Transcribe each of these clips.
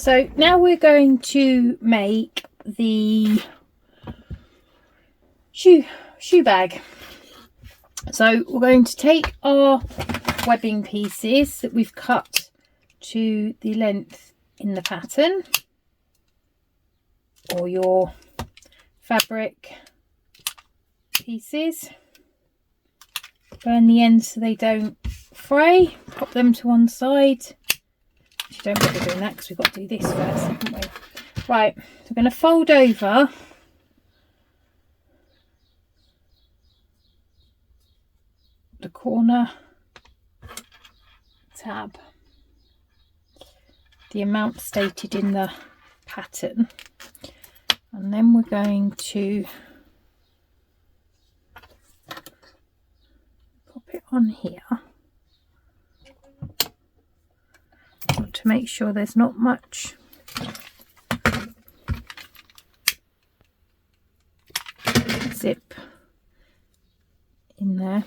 So now we're going to make the shoe bag. So we're going to take our webbing pieces that we've cut to the length in the pattern, or your fabric pieces, burn the ends so they don't fray, pop them to one side. Actually, don't bother doing that because we've got to do this first, haven't we? Right, so we're going to fold over the corner tab, the amount stated in the pattern, and then we're going to pop it on here. Want to make sure there's not much zip in there.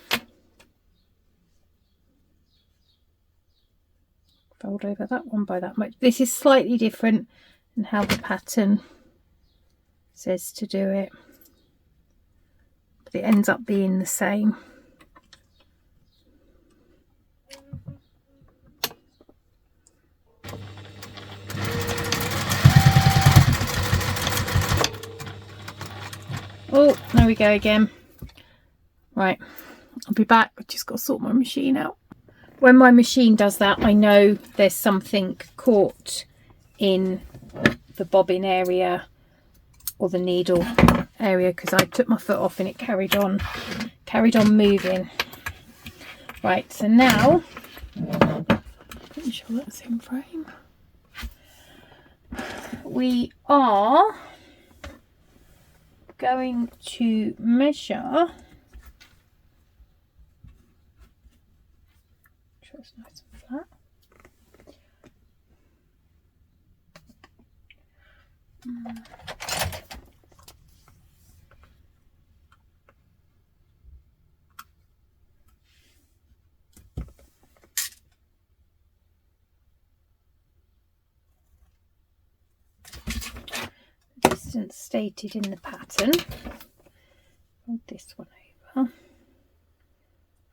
Fold over that one by that much. This is slightly different than how the pattern says to do it, but it ends up being the same. Oh, there we go again. Right, I'll be back. I've just got to sort my machine out. When my machine does that, I know there's something caught in the bobbin area or the needle area, because I took my foot off and it carried on moving. Right, so now, pretty sure that's in frame. We are going to measure. It's nice and flat. The distance stated in the pattern. Fold this one over.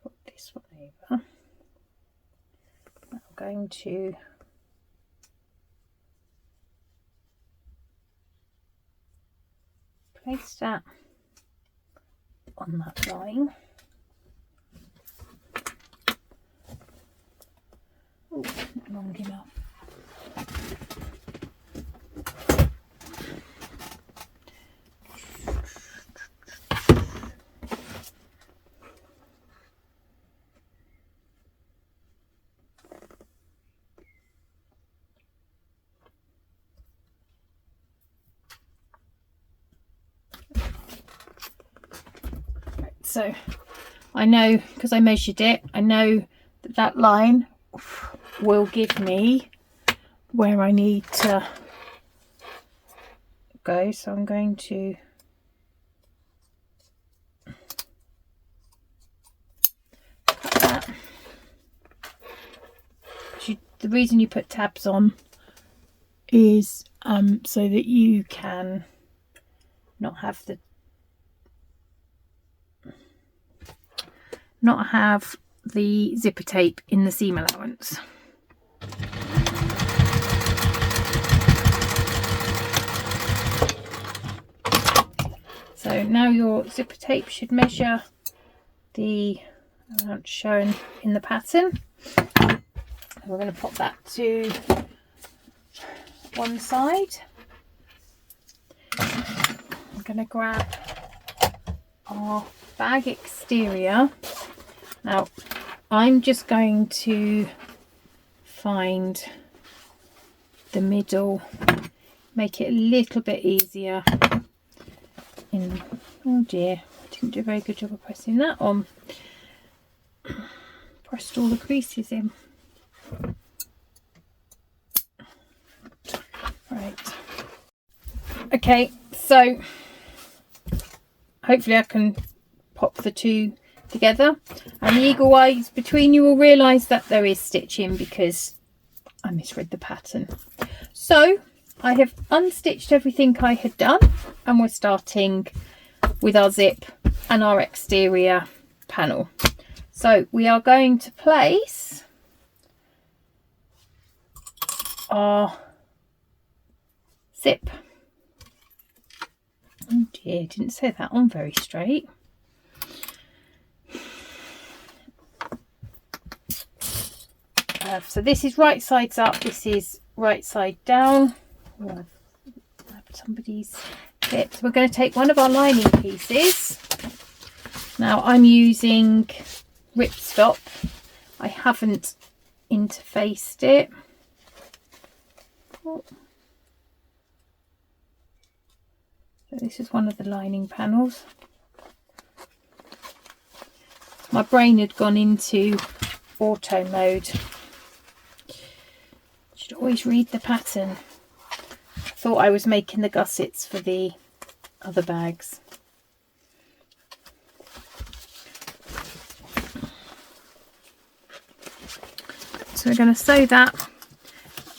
Fold this one over. I'm going to place that on that line. Oh, not long enough. So I know, because I measured it, I know that that line will give me where I need to go. So I'm going to cut that. The reason you put tabs on is so that you can not have the zipper tape in the seam allowance. So now your zipper tape should measure the amount shown in the pattern. We're going to pop that to one side. I'm going to grab our bag exterior. Now I'm just going to find the middle, make it a little bit easier. Oh dear, didn't do a very good job of pressing that on. Pressed all the creases in. Right. Okay, so hopefully I can pop the two together, and the eagle eyes between you will realise that there is stitching because I misread the pattern. So I have unstitched everything I had done, and we're starting with our zip and our exterior panel. So we are going to place our zip. Oh dear, didn't say that on very straight. So this is right sides up, this is right side down. Oh, I've grabbed somebody's bit. So we're going to take one of our lining pieces. Now I'm using ripstop. I haven't interfaced it. Oh. So this is one of the lining panels. My brain had gone into auto mode. Should always read the pattern. I thought I was making the gussets for the other bags. So we're going to sew that.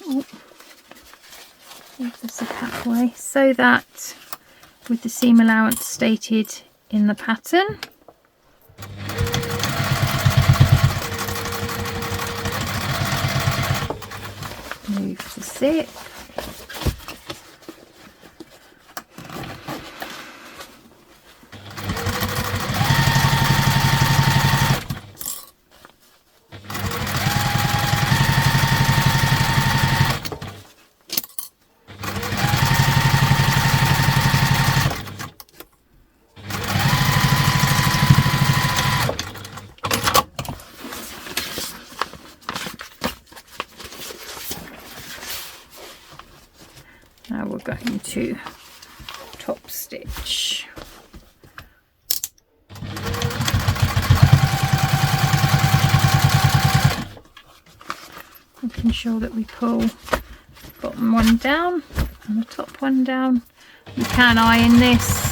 Oh, move the zip out of the way. Sew that with the seam allowance stated in the pattern. Move the zip. Now we're going to top stitch. Making sure that we pull the bottom one down and the top one down. You can iron this.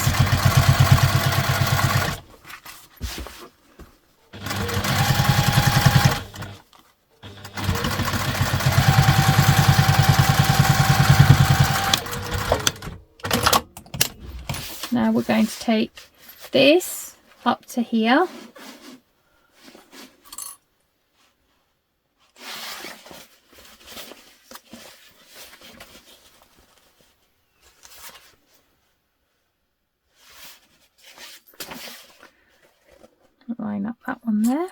Now we're going to take this up to here. Line up that one there.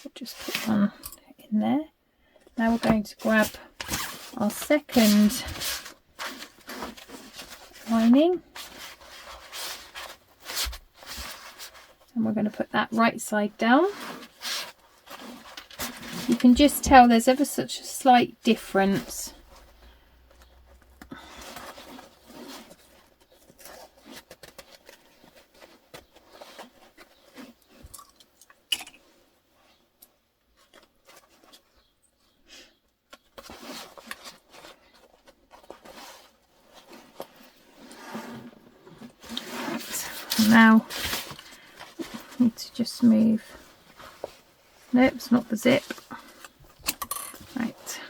We'll just put one in there. Now we're going to grab our second lining, and we're going to put that right side down. You can just tell there's ever such a slight difference. Now I need to just move. Nope, it's not the zip. Right.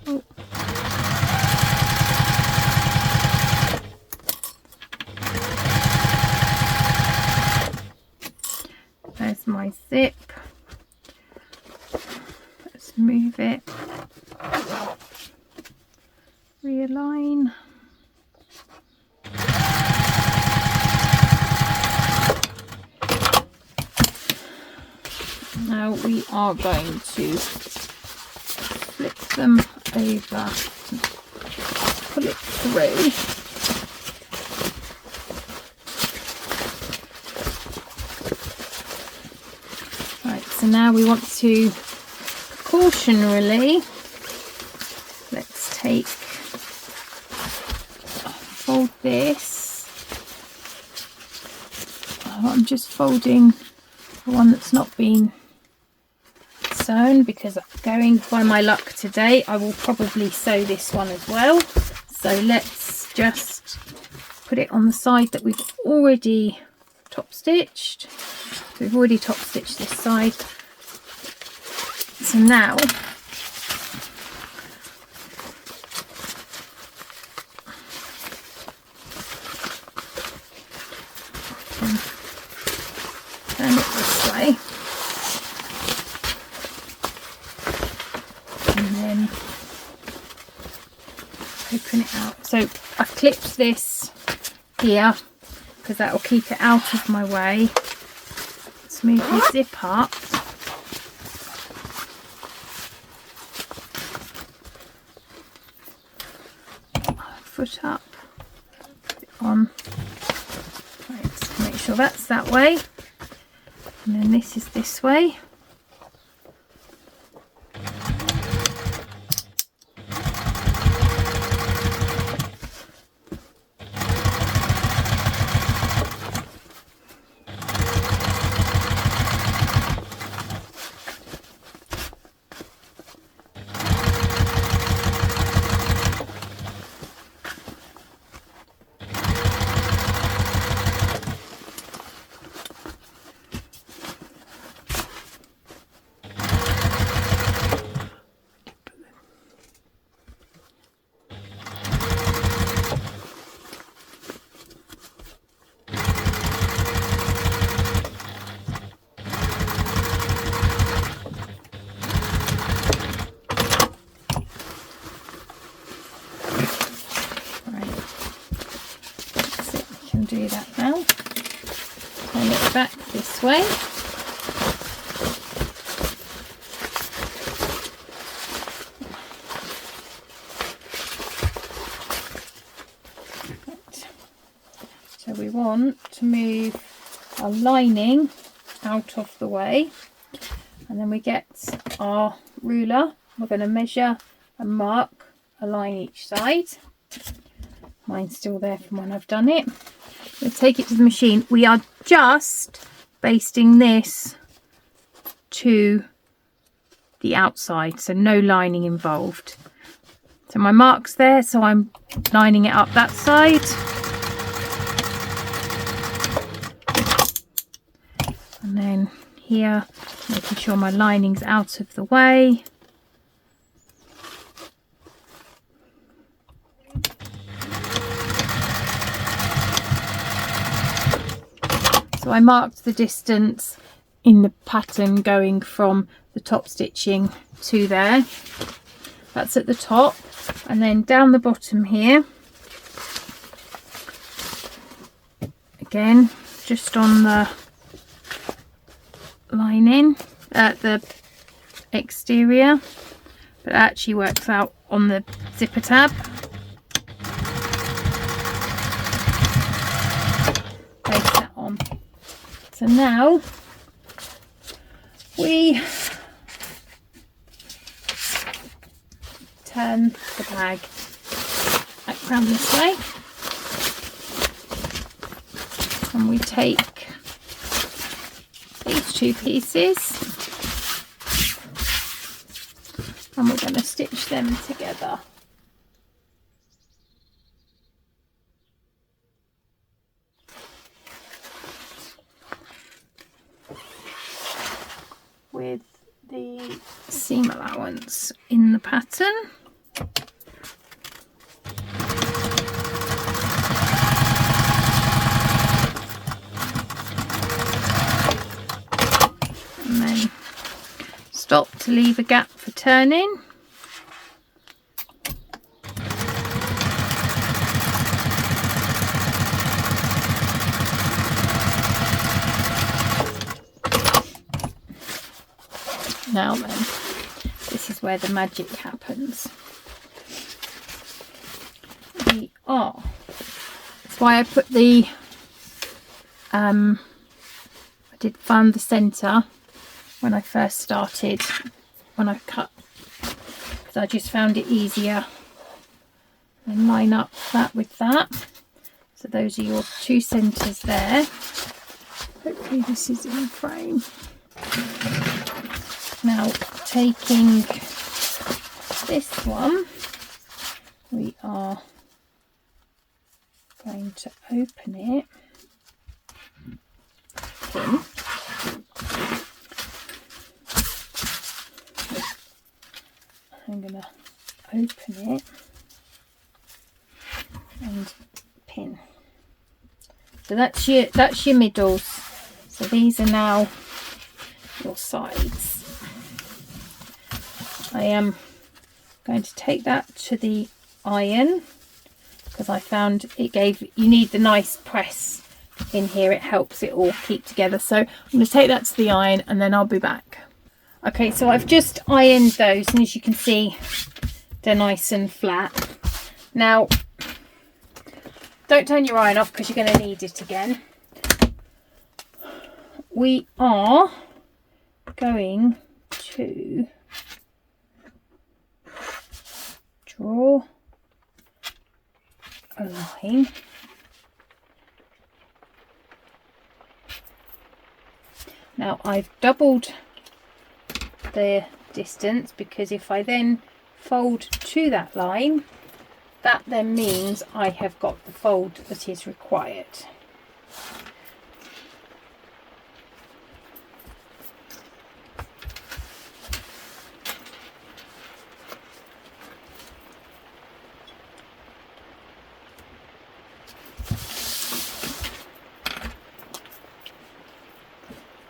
Oh. There's my zip. Move it, realign. Now we are going to flip them over, pull it through. Right, so now we want to precautionarily, let's fold this. I'm just folding the one that's not been sewn because going by my luck today I will probably sew this one as well. So let's just put it on the side that we've already top stitched. So we've already top stitched this side. So now turn it this way, and then open it out. So I've clipped this here because that will keep it out of my way. Let's move the zip up. Foot up, put it on. Right, so make sure that's that way, and then this is this way. Do that now. Turn it back this way. Right. So we want to move our lining out of the way, and then we get our ruler. We're going to measure and mark a line each side. Mine's still there from when I've done it. We'll take it to the machine. We are just basting this to the outside, so no lining involved. So my mark's there, so I'm lining it up that side. And then here, making sure my lining's out of the way. So I marked the distance in the pattern going from the top stitching to there. That's at the top, and then down the bottom here, again just on the lining at the exterior, but it actually works out on the zipper tab. Place that on. So now we turn the bag back round this way, and we take these two pieces and we're going to stitch them together. With the seam allowance in the pattern. And then stop to leave a gap for turning. Now then, this is where the magic happens. That's why I put the I did find the centre when I first started, when I cut, because I just found it easier, and line up that with that. So those are your two centres there. Hopefully this is in frame. Now taking this one, we are going to open it. Pin. I'm going to open it and pin. So that's your middles. So these are now your sides. I am going to take that to the iron because I found you need the nice press in here. It helps it all keep together. So I'm going to take that to the iron and then I'll be back. Okay, so I've just ironed those, and as you can see, they're nice and flat. Now, don't turn your iron off because you're going to need it again. We are going to draw a line. Now I've doubled the distance because if I then fold to that line, that then means I have got the fold that is required.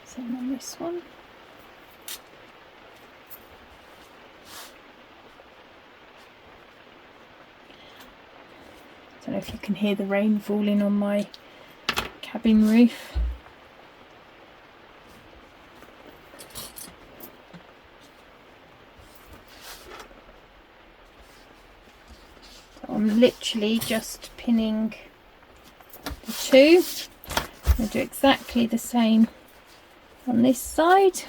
Same on this one. I don't know if you can hear the rain falling on my cabin roof. So I'm literally just pinning the two. I'm going to do exactly the same on this side.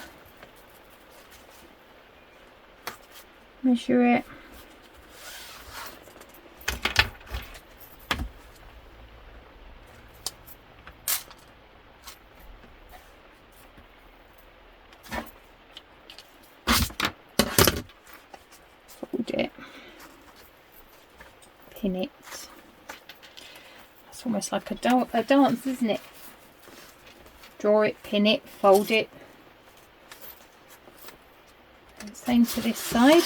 Measure it. Fold it. Pin it. It's almost like a dance, isn't it? Draw it, pin it, fold it. And same to this side.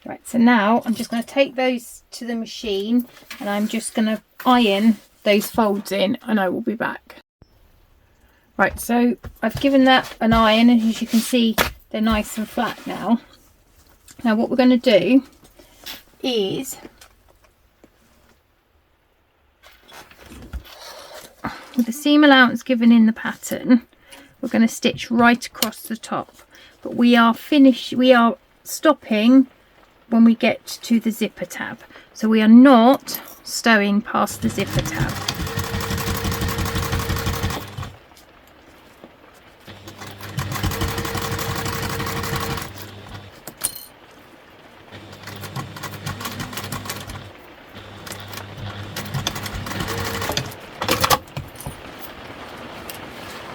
Right, so now I'm just going to take those to the machine and I'm just going to iron those folds in and I will be back. Right, so I've given that an iron and as you can see they're nice and flat now. Now what we're going to do is with the seam allowance given in the pattern we're going to stitch right across the top, but we are stopping when we get to the zipper tab, so we are not stowing past the zipper tab.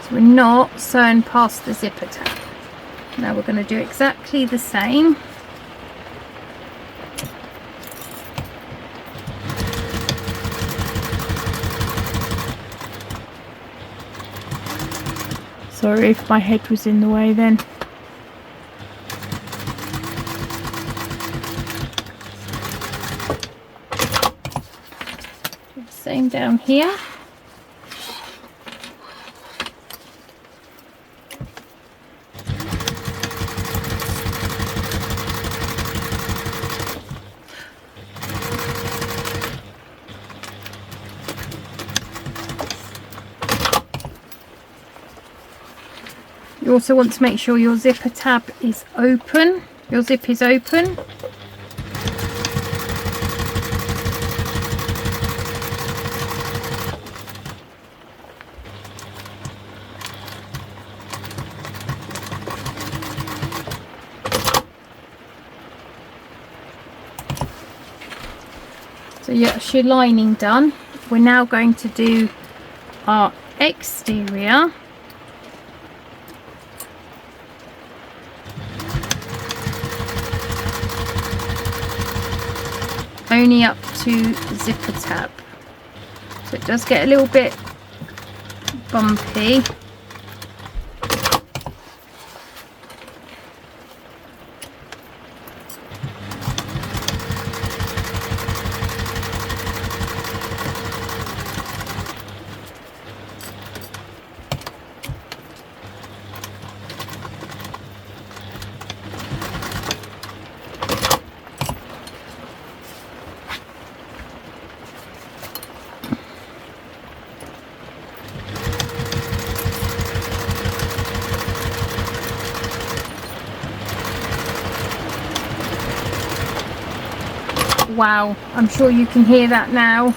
So we're not sewing past the zipper tab. Now we're going to do exactly the same. Sorry if my head was in the way then. Do the same down here. You also want to make sure your zipper tab is open, your zip is open. So yeah, that's your lining done. We're now going to do our exterior. Only up to the zipper tab. So it does get a little bit bumpy. Wow, I'm sure you can hear that now.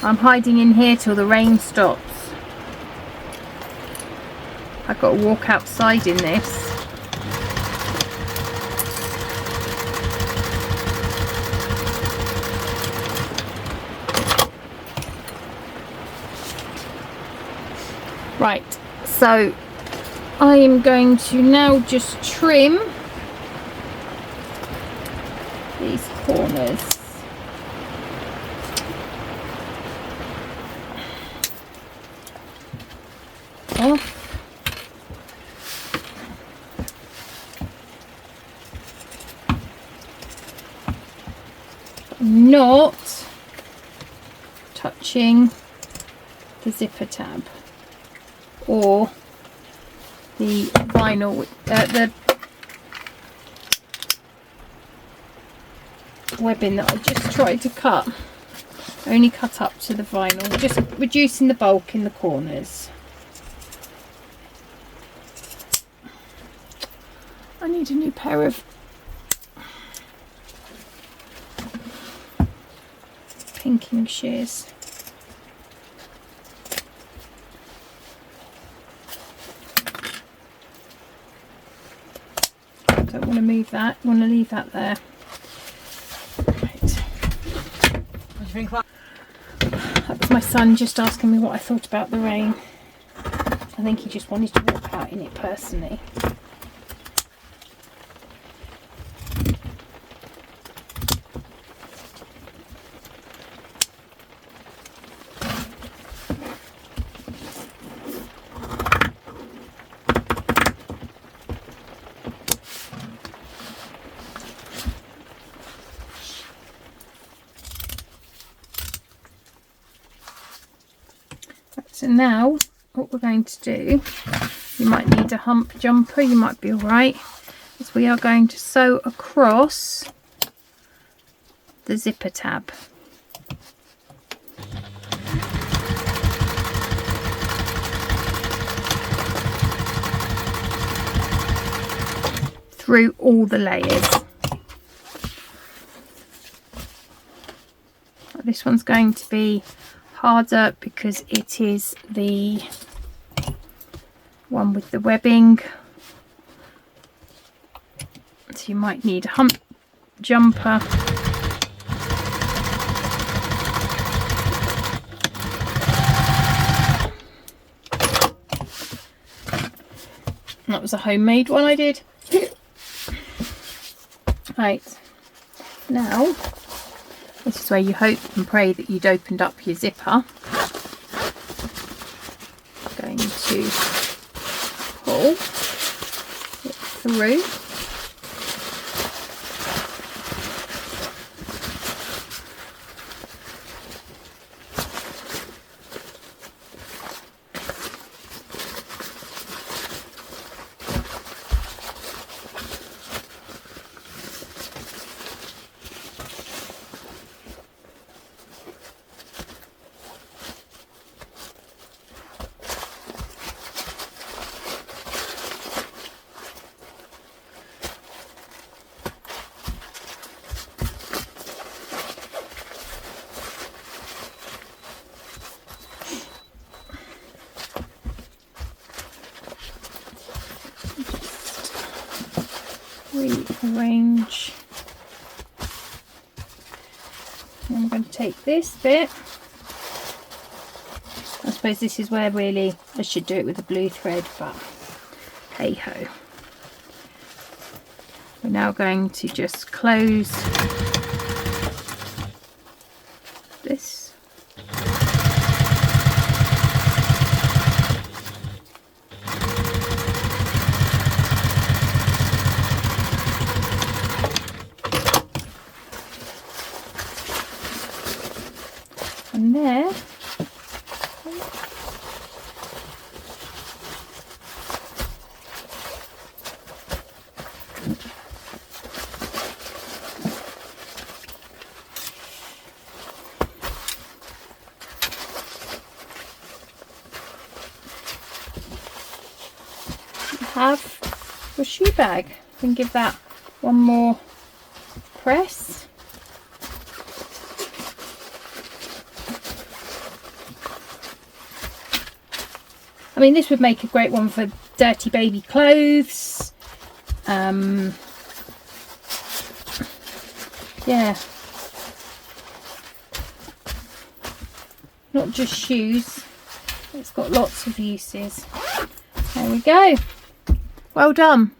I'm hiding in here till the rain stops. I've got to walk outside in this. Right, so I am going to now just trim these corners. Off. Not touching the zipper tab or the vinyl, the webbing that I just tried to cut. Only cut up to the vinyl, just reducing the bulk in the corners. I need a new pair of pinking shears. Don't want to move that, I want to leave that there. That was my son just asking me what I thought about the rain. I think he just wanted to walk out in it personally. So now what we're going to do, you might need a hump jumper, you might be alright, is we are going to sew across the zipper tab. Through all the layers. This one's going to be harder because it is the one with the webbing, so you might need a hump jumper. That was a homemade one I did. Right, now this is where you hope and pray that you'd opened up your zipper. Going to pull it through. Rearrange And I'm going to take this bit. I suppose this is where really I should do it with a blue thread, but hey ho. We're now going to just close this. And there. Have your shoe bag. And give that one more press. I mean, this would make a great one for dirty baby clothes. Yeah, not just shoes. It's got lots of uses. There we go. Well done.